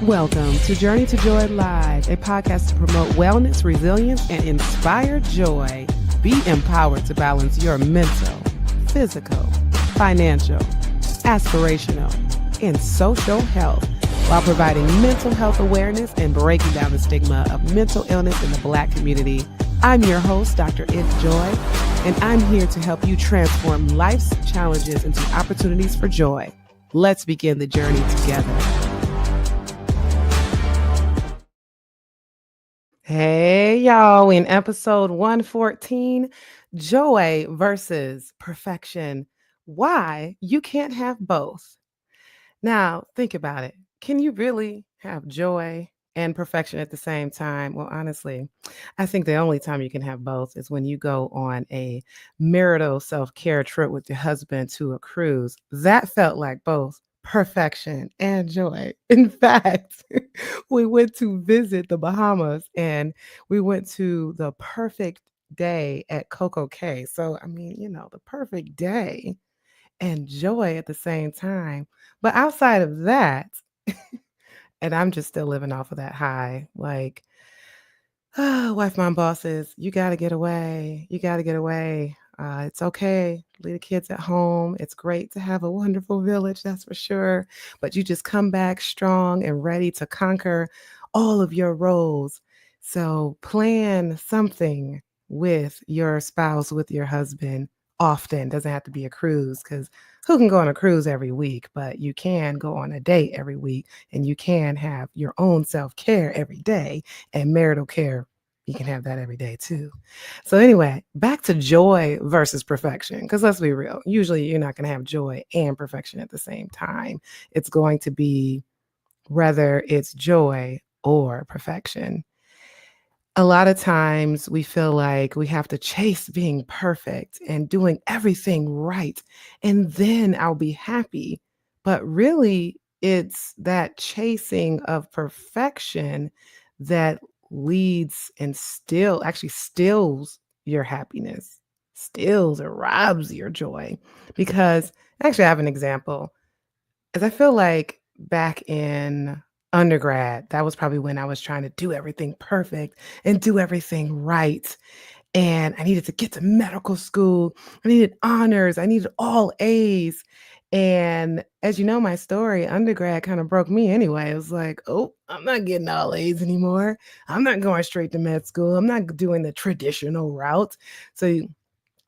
Welcome to Journey to Joy Live, a podcast to promote wellness, resilience, and inspire joy. Be empowered to balance your mental, physical, financial, aspirational, and social health while providing mental health awareness and breaking down the stigma of mental illness in the Black community. I'm your host, Dr. If Joy, and I'm here to help you transform life's challenges into opportunities for joy. Let's begin the journey together. Hey, y'all, in episode 114, joy versus perfection. Why you can't have both. Now, think about it. Can you really have joy and perfection at the same time? Well, honestly, I think the only time you can have both is when you go on a marital self-care trip with your husband to a cruise. That felt like both perfection and joy. In fact, we went to visit the Bahamas and we went to the perfect day at Coco Cay. So, I mean, the perfect day and joy at the same time. But outside of that, and I'm just still living off of that high, like, wife, mom, bosses, you got to get away. You got to get away. It's okay. Leave the kids at home. It's great to have a wonderful village, that's for sure. But you just come back strong and ready to conquer all of your roles. So plan something with your spouse, with your husband often. Doesn't have to be a cruise, because who can go on a cruise every week? But you can go on a date every week, and you can have your own self-care every day, and marital care, you can have that every day too. So anyway, back to joy versus perfection, because let's be real. Usually you're not going to have joy and perfection at the same time. It's going to be whether it's joy or perfection. A lot of times we feel like we have to chase being perfect and doing everything right, and then I'll be happy. But really, it's that chasing of perfection that leads and actually steals your happiness, steals or robs your joy. Because actually, I have an example. As I feel like back in undergrad, that was probably when I was trying to do everything perfect and do everything right. And I needed to get to medical school. I needed honors. I needed all A's. And as you know, my story, undergrad kind of broke me anyway. It was like, oh, I'm not getting all A's anymore. I'm not going straight to med school. I'm not doing the traditional route. So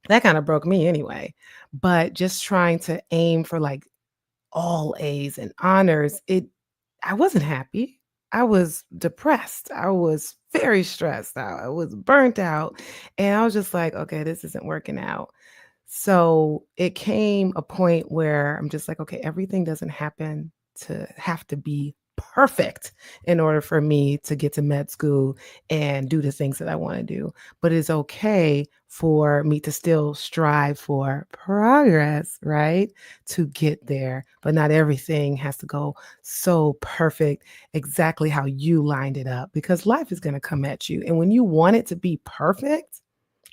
that kind of broke me anyway. But just trying to aim for like all A's and honors, I wasn't happy. I was depressed. I was very stressed out. I was burnt out. And I was just like, okay, this isn't working out. So it came a point where I'm just like, okay, everything doesn't have to be perfect in order for me to get to med school and do the things that I want to do. But it's okay for me to still strive for progress, right? To get there. But not everything has to go so perfect, exactly how you lined it up, because life is going to come at you. And when you want it to be perfect,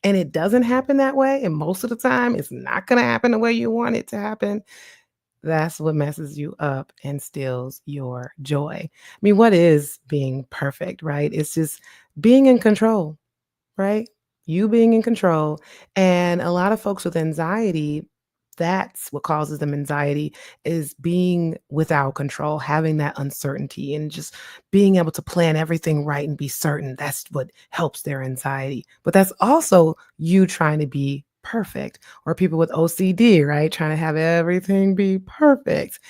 and it doesn't happen that way, and most of the time it's not going to happen the way you want it to happen, that's what messes you up and steals your joy. I mean, what is being perfect, right? It's just being in control, right? You being in control. And a lot of folks with anxiety, that's what causes them anxiety, is being without control, having that uncertainty and just being able to plan everything right and be certain. That's what helps their anxiety. But that's also you trying to be perfect, or people with OCD, right? Trying to have everything be perfect.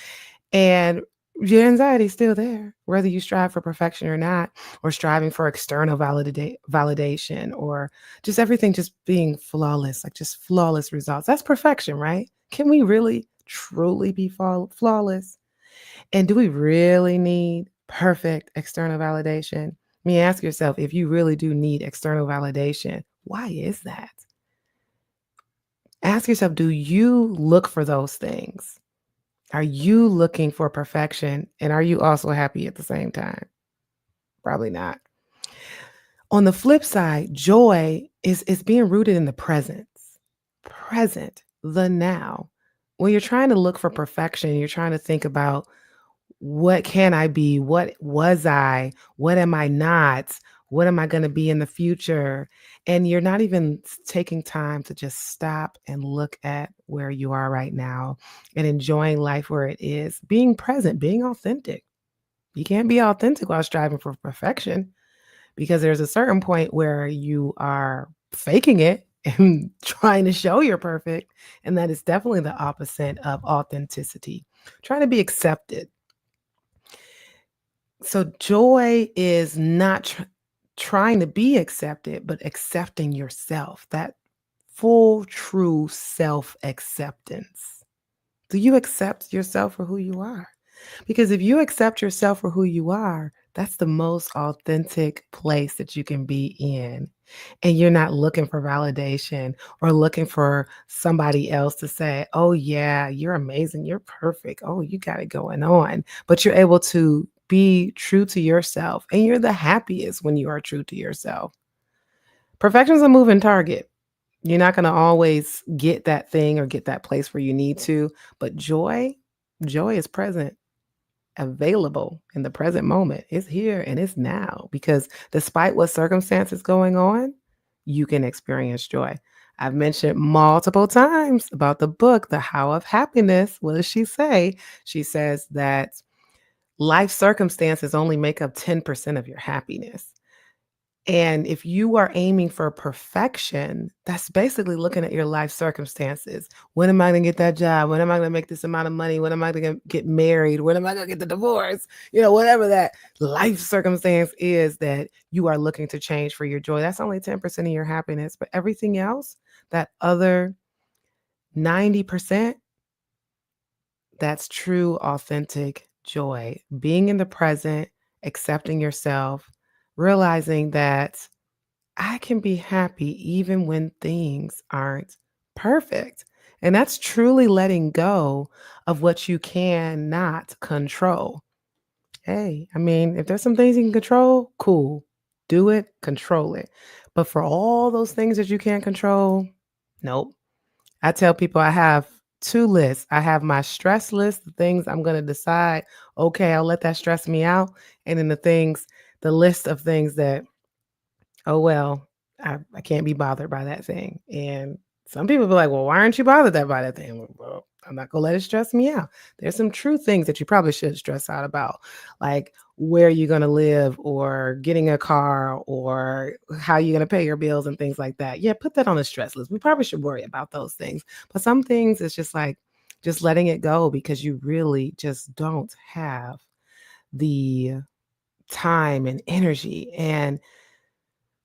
And your anxiety is still there, whether you strive for perfection or not, or striving for external validation, or just everything just being flawless, like just flawless results. That's perfection, right? Can we really, truly be flawless? And do we really need perfect external validation? I mean, ask yourself, if you really do need external validation, why is that? Ask yourself, do you look for those things? Are you looking for perfection, and are you also happy at the same time? Probably not. On the flip side, joy is being rooted in the present, the now. When you're trying to look for perfection, you're trying to think about What can I be? What was I? What am I not? What am I going to be in the future? And you're not even taking time to just stop and look at where you are right now and enjoying life where it is, being present, being authentic. You can't be authentic while striving for perfection because there's a certain point where you are faking it and trying to show you're perfect. And that is definitely the opposite of authenticity, trying to be accepted. So joy is not trying to be accepted, but accepting yourself, that full, true self acceptance. Do you accept yourself for who you are? Because if you accept yourself for who you are, that's the most authentic place that you can be in. And you're not looking for validation or looking for somebody else to say, oh, yeah, you're amazing. You're perfect. Oh, you got it going on. But you're able to be true to yourself. And you're the happiest when you are true to yourself. Perfection is a moving target. You're not going to always get that thing or get that place where you need to. But joy is present, available in the present moment. It's here and it's now because despite what circumstances going on, you can experience joy. I've mentioned multiple times about the book, The How of Happiness. What does she say? She says that life circumstances only make up 10% of your happiness. And if you are aiming for perfection, that's basically looking at your life circumstances. When am I going to get that job? When am I going to make this amount of money? When am I going to get married? When am I going to get the divorce? Whatever that life circumstance is that you are looking to change for your joy, that's only 10% of your happiness. But everything else, that other 90%, that's true, authentic joy. Being in the present, accepting yourself, realizing that I can be happy even when things aren't perfect. And that's truly letting go of what you cannot control. Hey, I mean, if there's some things you can control, cool. Do it, control it. But for all those things that you can't control, nope. I tell people I have two lists. I have my stress list, the things I'm going to decide, okay, I'll let that stress me out. And then the list of things that, oh, well, I can't be bothered by that thing. And some people be like, well, why aren't you bothered by that thing? Well, I'm not going to let it stress me out. There's some true things that you probably should stress out about, like where you're going to live or getting a car or how you're going to pay your bills and things like that. Yeah, put that on the stress list. We probably should worry about those things. But some things, it's just like, just letting it go because you really just don't have the time and energy. And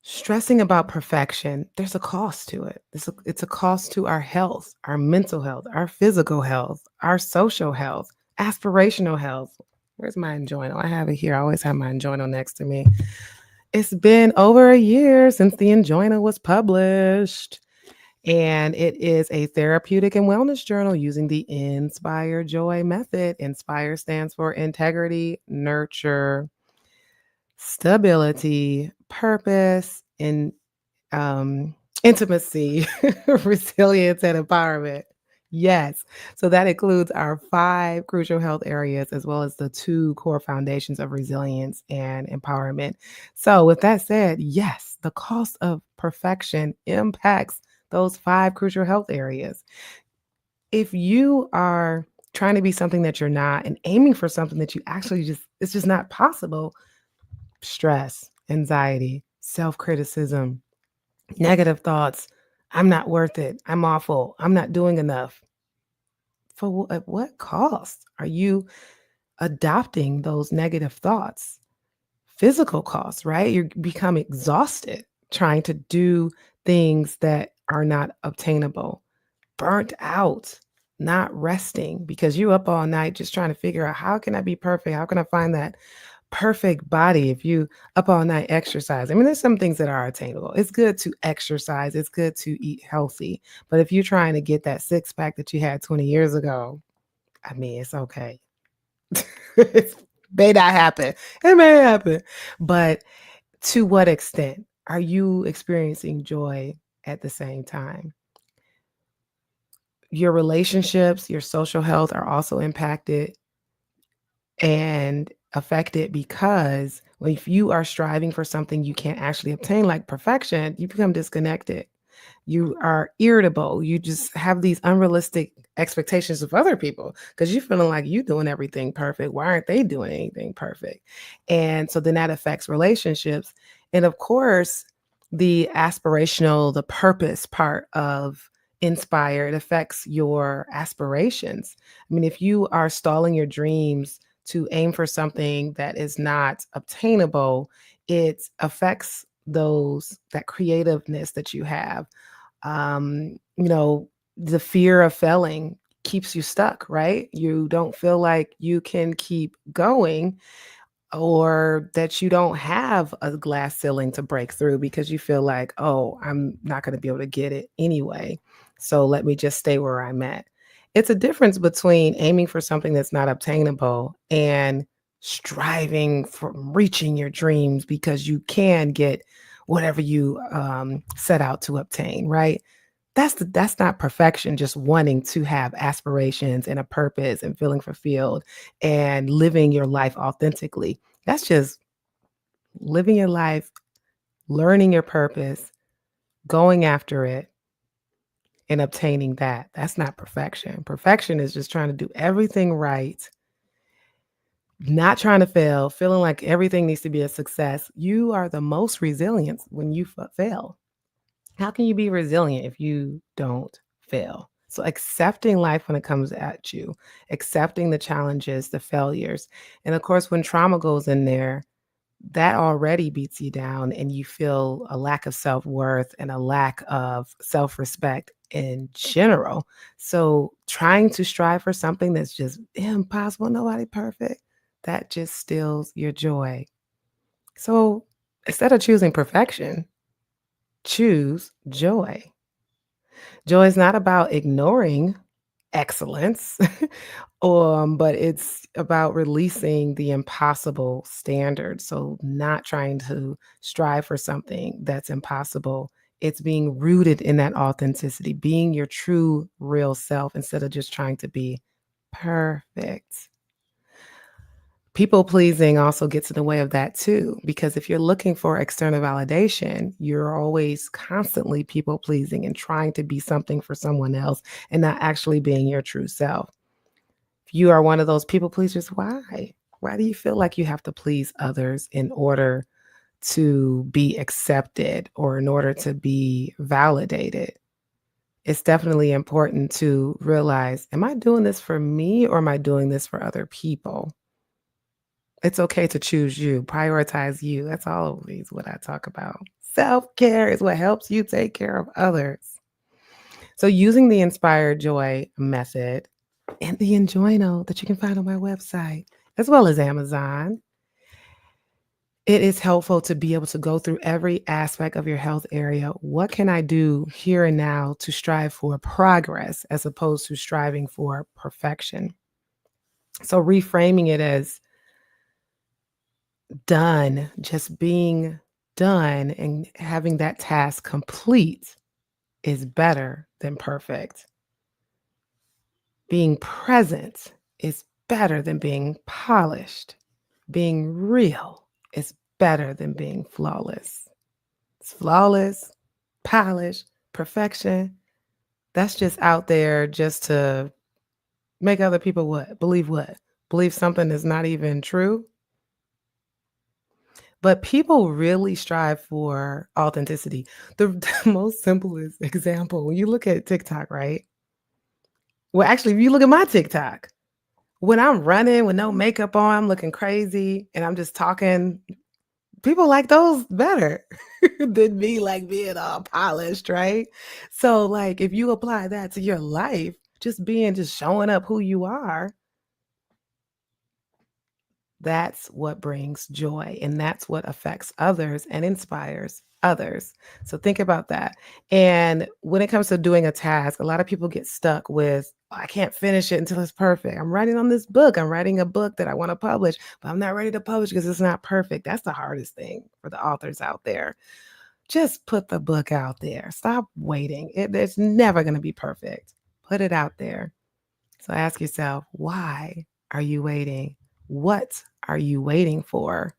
stressing about perfection, there's a cost to it. It's a cost to our health, our mental health, our physical health, our social health, aspirational health. Where's my Enjoino? I have it here. I always have my Enjoino next to me. It's been over a year since the Enjoino was published, and it is a therapeutic and wellness journal using the Inspire Joy method. Inspire stands for integrity, nurture, stability, purpose, and intimacy, resilience, and empowerment. Yes. So that includes our 5 crucial health areas as well as the 2 core foundations of resilience and empowerment. So, with that said, yes, the cost of perfection impacts those 5 crucial health areas. If you are trying to be something that you're not and aiming for something that you actually it's just not possible, stress, anxiety, self criticism, negative thoughts. I'm not worth it. I'm awful. I'm not doing enough. At what cost are you adopting those negative thoughts? Physical costs, right? You become exhausted trying to do things that are not obtainable, burnt out, not resting because you up all night just trying to figure out how can I be perfect? How can I find that perfect body if you up all night exercise? I mean, there's some things that are attainable. It's good to exercise. It's good to eat healthy. But if you're trying to get that six pack that you had 20 years ago, I mean, it's okay. It may not happen. It may happen. But to what extent are you experiencing joy at the same time? Your relationships, your social health are also impacted. and affected because if you are striving for something you can't actually obtain, like perfection, you become disconnected. You are irritable. You just have these unrealistic expectations of other people because you're feeling like you doing everything perfect. Why aren't they doing anything perfect? And so then that affects relationships. And of course, the aspirational, the purpose part of inspire, it affects your aspirations. I mean, if you are stalling your dreams to aim for something that is not obtainable, it affects those that creativeness that you have. You know, the fear of failing keeps you stuck, right? You don't feel like you can keep going or that you don't have a glass ceiling to break through because you feel like, oh, I'm not going to be able to get it anyway. So let me just stay where I'm at. It's a difference between aiming for something that's not obtainable and striving for reaching your dreams because you can get whatever you set out to obtain, right? That's not perfection, just wanting to have aspirations and a purpose and feeling fulfilled and living your life authentically. That's just living your life, learning your purpose, going after it, and obtaining that. That's not perfection. Perfection is just trying to do everything right, not trying to fail, feeling like everything needs to be a success. You are the most resilient when you fail. How can you be resilient if you don't fail? So, accepting life when it comes at you, accepting the challenges, the failures. And of course, when trauma goes in there, that already beats you down and you feel a lack of self-worth and a lack of self-respect in general. So, trying to strive for something that's just impossible, nobody perfect, that just steals your joy. So, instead of choosing perfection, choose joy. Joy is not about ignoring excellence, but it's about releasing the impossible standard. So, not trying to strive for something that's impossible. It's being rooted in that authenticity, being your true, real self instead of just trying to be perfect. People pleasing also gets in the way of that too, because if you're looking for external validation, you're always constantly people pleasing and trying to be something for someone else and not actually being your true self. If you are one of those people pleasers, why? Why do you feel like you have to please others in order to be accepted or in order to be validated? It's definitely important to realize, am I doing this for me or am I doing this for other people? It's okay to choose you, prioritize you. That's always what I talk about. Self-care is what helps you take care of others. So using the Inspired Joy method and the Enjoyno that you can find on my website, as well as Amazon, it is helpful to be able to go through every aspect of your health area. What can I do here and now to strive for progress as opposed to striving for perfection? So reframing it as done, just being done and having that task complete is better than perfect. Being present is better than being polished. Being real is better than being flawless. It's flawless, polished, perfection. That's just out there just to make other people what? Believe what? Believe something that's not even true. But people really strive for authenticity. The the most simplest example, when you look at TikTok, right? Well, actually, if you look at my TikTok, when I'm running with no makeup on, I'm looking crazy, and I'm just talking, people like those better than me, like, being all polished, right? So, like, if you apply that to your life, just showing up who you are, that's what brings joy, and that's what affects others and inspires others. So think about that. And when it comes to doing a task, a lot of people get stuck with, "Oh, I can't finish it until it's perfect. I'm writing on this book. I'm writing a book that I want to publish, but I'm not ready to publish because it's not perfect." That's the hardest thing for the authors out there. Just put the book out there. Stop waiting. It's never going to be perfect. Put it out there. So ask yourself, why are you waiting? What are you waiting for?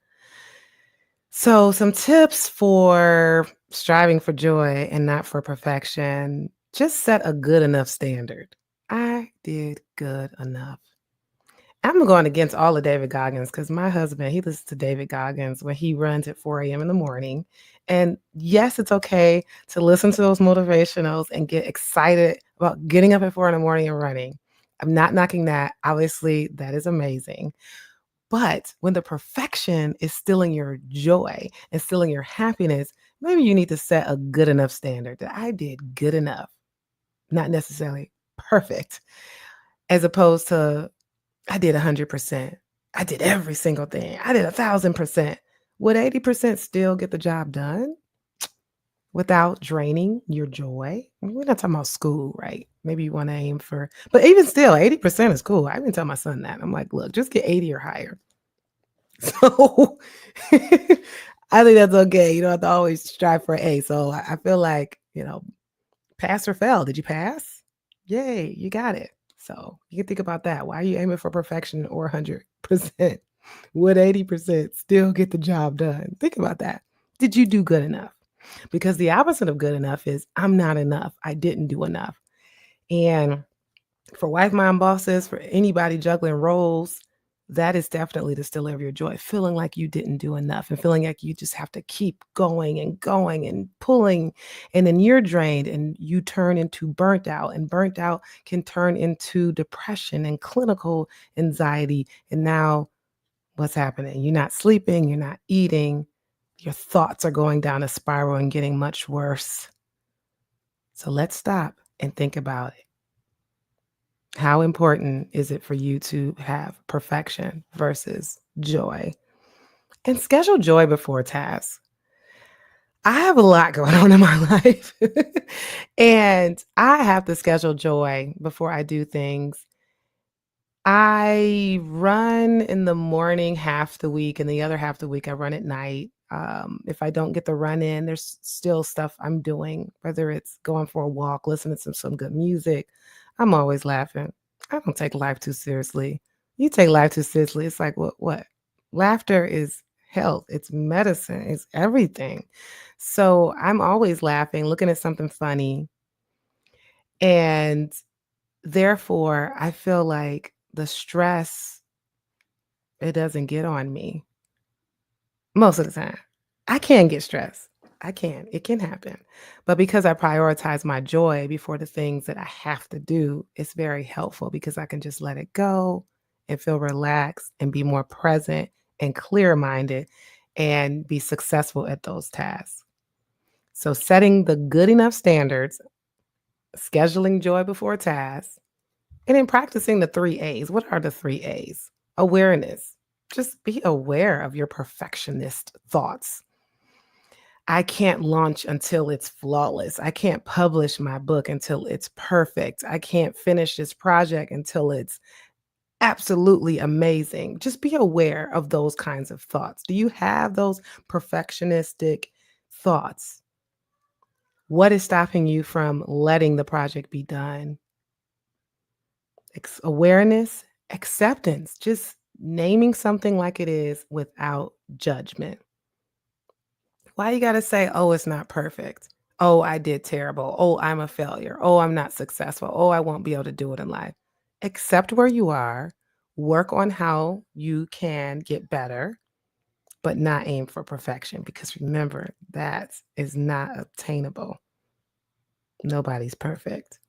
So, some tips for striving for joy and not for perfection. Just set a good enough standard. I did good enough. I'm going against all of David Goggins because my husband, he listens to David Goggins when he runs at 4 a.m. in the morning. And yes, it's okay to listen to those motivationals and get excited about getting up at 4 in the morning and running. I'm not knocking that. Obviously, that is amazing. But when the perfection is stealing your joy and stealing your happiness, maybe you need to set a good enough standard that I did good enough, not necessarily perfect, as opposed to I did 100%. I did every single thing. I did 1,000%. Would 80% still get the job done without draining your joy? We're not talking about school, right? Maybe you want to aim for, but even still, 80% is cool. I even tell my son that. I'm like, look, just get 80 or higher. So I think that's okay. You don't have to always strive for A. So I feel like, pass or fail. Did you pass? Yay, you got it. So you can think about that. Why are you aiming for perfection or 100%? Would 80% still get the job done? Think about that. Did you do good enough? Because the opposite of good enough is I'm not enough. I didn't do enough. And for wife, mom, bosses, for anybody juggling roles, that is definitely the still of your joy. Feeling like you didn't do enough and feeling like you just have to keep going and pulling. And then you're drained and you turn into burnt out. And burnt out can turn into depression and clinical anxiety. And now what's happening? You're not sleeping, you're not eating. Your thoughts are going down a spiral and getting much worse. So let's stop and think about it. How important is it for you to have perfection versus joy? And schedule joy before tasks. I have a lot going on in my life, and I have to schedule joy before I do things. I run in the morning half the week, and the other half the week I run at night. If I don't get the run in, there's still stuff I'm doing, whether it's going for a walk, listening to some good music. I'm always laughing. I don't take life too seriously. You take life too seriously. It's like, what? Laughter is health, it's medicine, it's everything. So I'm always laughing, looking at something funny. And therefore, I feel like the stress, it doesn't get on me most of the time. I can get stressed. I can. It can happen. But because I prioritize my joy before the things that I have to do, it's very helpful because I can just let it go and feel relaxed and be more present and clear minded and be successful at those tasks. So, setting the good enough standards, scheduling joy before tasks, and then practicing the 3 A's. What are the 3 A's? Awareness. Just be aware of your perfectionist thoughts. I can't launch until it's flawless. I can't publish my book until it's perfect. I can't finish this project until it's absolutely amazing. Just be aware of those kinds of thoughts. Do you have those perfectionistic thoughts? What is stopping you from letting the project be done? Awareness, acceptance, just naming something like it is without judgment. Why you got to say, oh, it's not perfect? Oh, I did terrible. Oh, I'm a failure. Oh, I'm not successful. Oh, I won't be able to do it in life. Accept where you are, work on how you can get better, but not aim for perfection because remember, that is not obtainable. Nobody's perfect.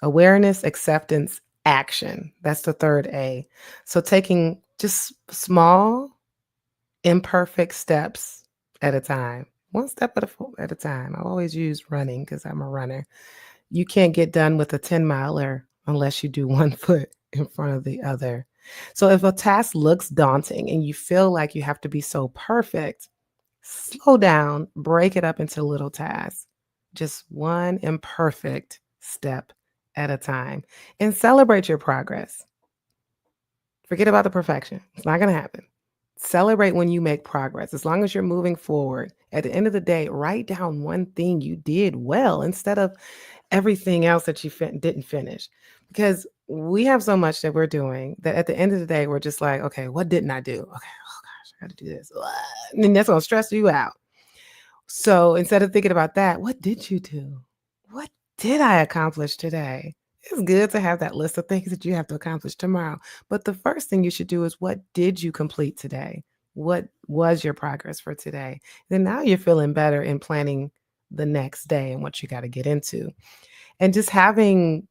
Awareness, acceptance, action. That's the 3rd A. So taking just small, imperfect steps at a time, one step at a time. I always use running because I'm a runner. You can't get done with a 10 miler unless you do one foot in front of the other. So if a task looks daunting and you feel like you have to be so perfect, slow down, break it up into little tasks, just one imperfect step at a time, and celebrate your progress. Forget about the perfection. It's not going to happen. Celebrate when you make progress. As long as you're moving forward, at the end of the day, write down one thing you did well instead of everything else that you didn't finish. because we have so much that we're doing that at the end of the day, we're just like, okay, what didn't I do? Okay, oh gosh, I got to do this. Ugh. And then that's going to stress you out. So instead of thinking about that, what did you do? What did I accomplish today? It's good to have that list of things that you have to accomplish tomorrow. But the first thing you should do is what did you complete today? What was your progress for today? Then now you're feeling better in planning the next day and what you got to get into. And just having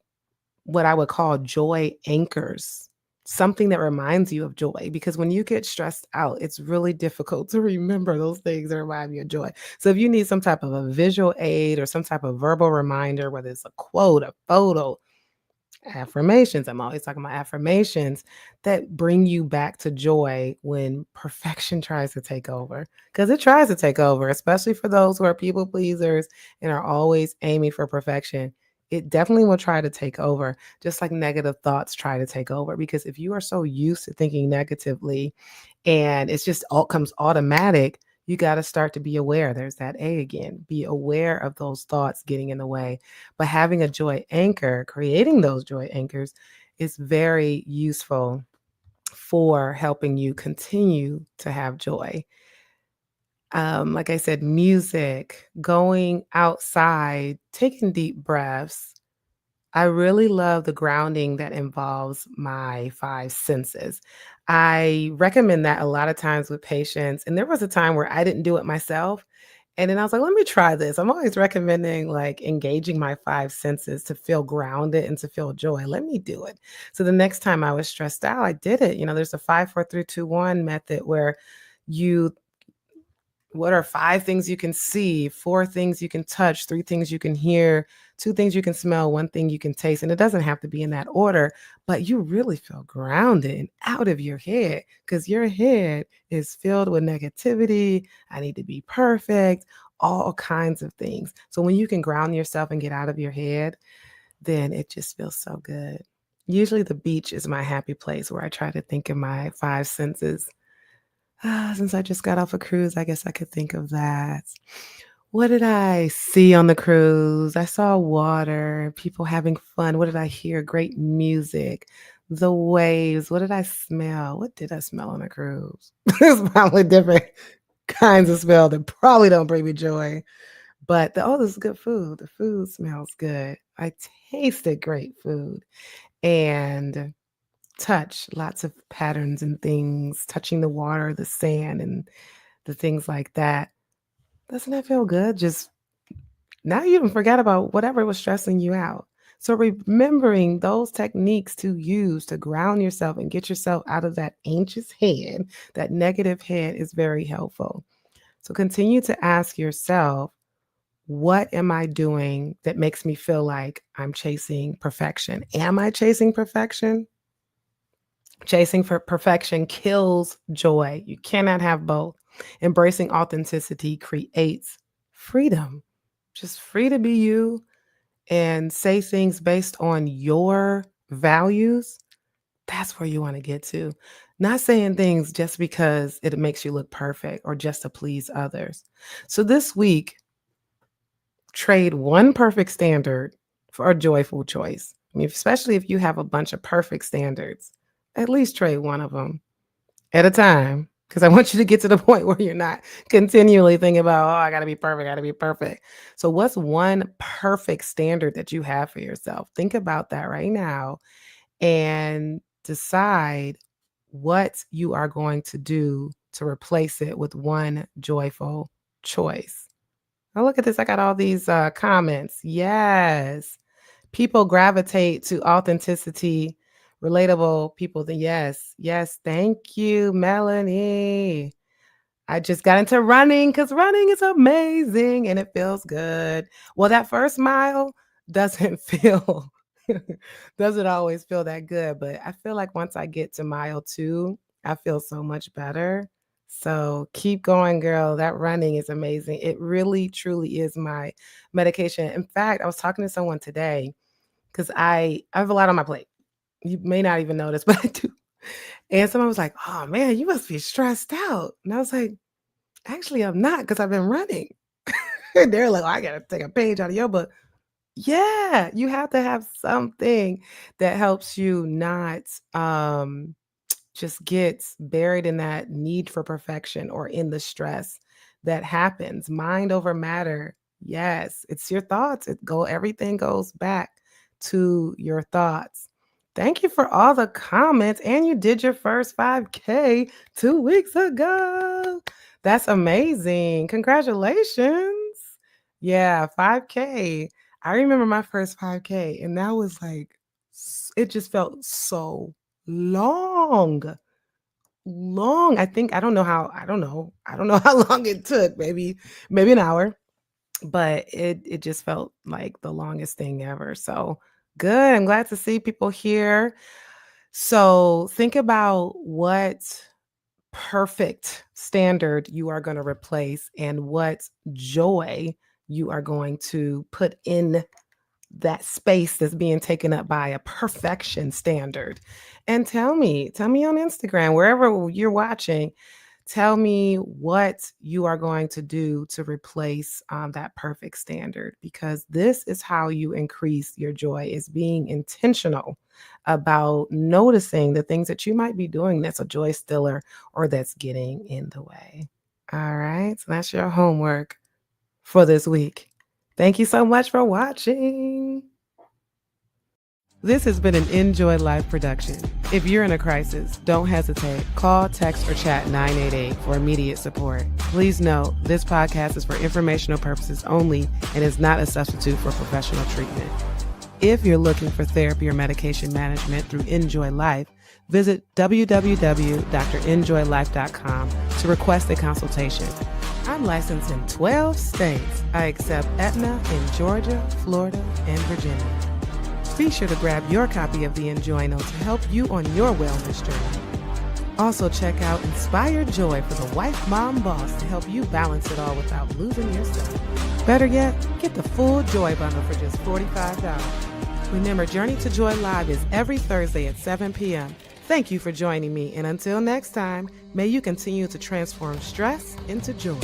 what I would call joy anchors, something that reminds you of joy. Because when you get stressed out, it's really difficult to remember those things that remind you of joy. So if you need some type of a visual aid or some type of verbal reminder, whether it's a quote, a photo, affirmations, I'm always talking about affirmations that bring you back to joy when perfection tries to take over. Because it tries to take over, especially for those who are people pleasers and are always aiming for perfection. It definitely will try to take over, just like negative thoughts try to take over. Because if you are so used to thinking negatively and it's just all comes automatic, you got to start to be aware. There's that A again. Be aware of those thoughts getting in the way. But having a joy anchor, creating those joy anchors is very useful for helping you continue to have joy. Like I said, music, going outside, taking deep breaths, I really love the grounding that involves my 5 senses. I recommend that a lot of times with patients, and there was a time where I didn't do it myself, and then I was like, "Let me try this." I'm always recommending, like, engaging my 5 senses to feel grounded and to feel joy. Let me do it. So the next time I was stressed out, I did it. There's a 5, 4, 3, 2, 1 method where you what are 5 things you can see, 4 things you can touch, 3 things you can hear, 2 things you can smell, 1 thing you can taste? And it doesn't have to be in that order, but you really feel grounded and out of your head because your head is filled with negativity. I need to be perfect, all kinds of things. So when you can ground yourself and get out of your head, then it just feels so good. Usually the beach is my happy place where I try to think of my 5 senses. Since I just got off a cruise, I guess I could think of that. What did I see on the cruise? I saw water, people having fun. What did I hear? Great music, the waves. What did I smell? What did I smell on a cruise? There's probably different kinds of smell that probably don't bring me joy. But this is good food. The food smells good. I tasted great food. And touch, lots of patterns and things, touching the water, the sand, and the things like that. Doesn't that feel good? Just now you even forgot about whatever was stressing you out. So remembering those techniques to use to ground yourself and get yourself out of that anxious head, that negative head is very helpful. So continue to ask yourself, what am I doing that makes me feel like I'm chasing perfection? Am I chasing perfection? Chasing for perfection kills joy. You cannot have both. Embracing authenticity creates freedom. Just free to be you and say things based on your values. That's where you want to get to. Not saying things just because it makes you look perfect or just to please others. So this week, trade one perfect standard for a joyful choice. I mean, especially if you have a bunch of perfect standards, at least trade one of them at a time, because I want you to get to the point where you're not continually thinking about, oh, I got to be perfect, I got to be perfect. So, what's one perfect standard that you have for yourself? Think about that right now and decide what you are going to do to replace it with one joyful choice. Oh, look at this. I got all these comments. Yes. People gravitate to authenticity, relatable people. Then yes, yes. Thank you, Melanie. I just got into running because running is amazing and it feels good. Well, that first mile doesn't feel doesn't always feel that good, but I feel like once I get to mile 2, I feel so much better. So keep going, girl. That running is amazing. It really, truly is my medication. In fact, I was talking to someone today because I have a lot on my plate. You may not even notice, but I do. And someone was like, "Oh man, you must be stressed out." And I was like, "Actually, I'm not because I've been running." And they're like, "Oh, I gotta take a page out of your book." Yeah, you have to have something that helps you not, just gets buried in that need for perfection or in the stress that happens. Mind over matter. Yes, it's your thoughts. Everything goes back to your thoughts. Thank you for all the comments. And you did your first 5K 2 weeks ago. That's amazing. Congratulations. Yeah, 5K. I remember my first 5K, and that was like, it just felt so long, long. I don't know how long it took, maybe an hour, but it just felt like the longest thing ever. So, good, I'm glad to see people here. So, think about what perfect standard you are gonna replace and what joy you are going to put in that space that's being taken up by a perfection standard. And tell me on Instagram, wherever you're watching, tell me what you are going to do to replace that perfect standard, because this is how you increase your joy, is being intentional about noticing the things that you might be doing that's a joy stiller or that's getting in the way. All right, so that's your homework for this week. Thank you so much for watching. This has been an Enjoy Life production. If you're in a crisis, don't hesitate. Call, text, or chat 988 for immediate support. Please note, this podcast is for informational purposes only and is not a substitute for professional treatment. If you're looking for therapy or medication management through Enjoy Life, visit www.drenjoylife.com to request a consultation. I'm licensed in 12 states. I accept Aetna in Georgia, Florida, and Virginia. Be sure to grab your copy of the Enjoy Note to help you on your wellness journey. Also, check out Inspired Joy for the wife, mom, boss to help you balance it all without losing yourself. Better yet, get the full Joy bundle for just $45. Remember, Journey to Joy Live is every Thursday at 7 p.m. Thank you for joining me, and until next time, may you continue to transform stress into joy.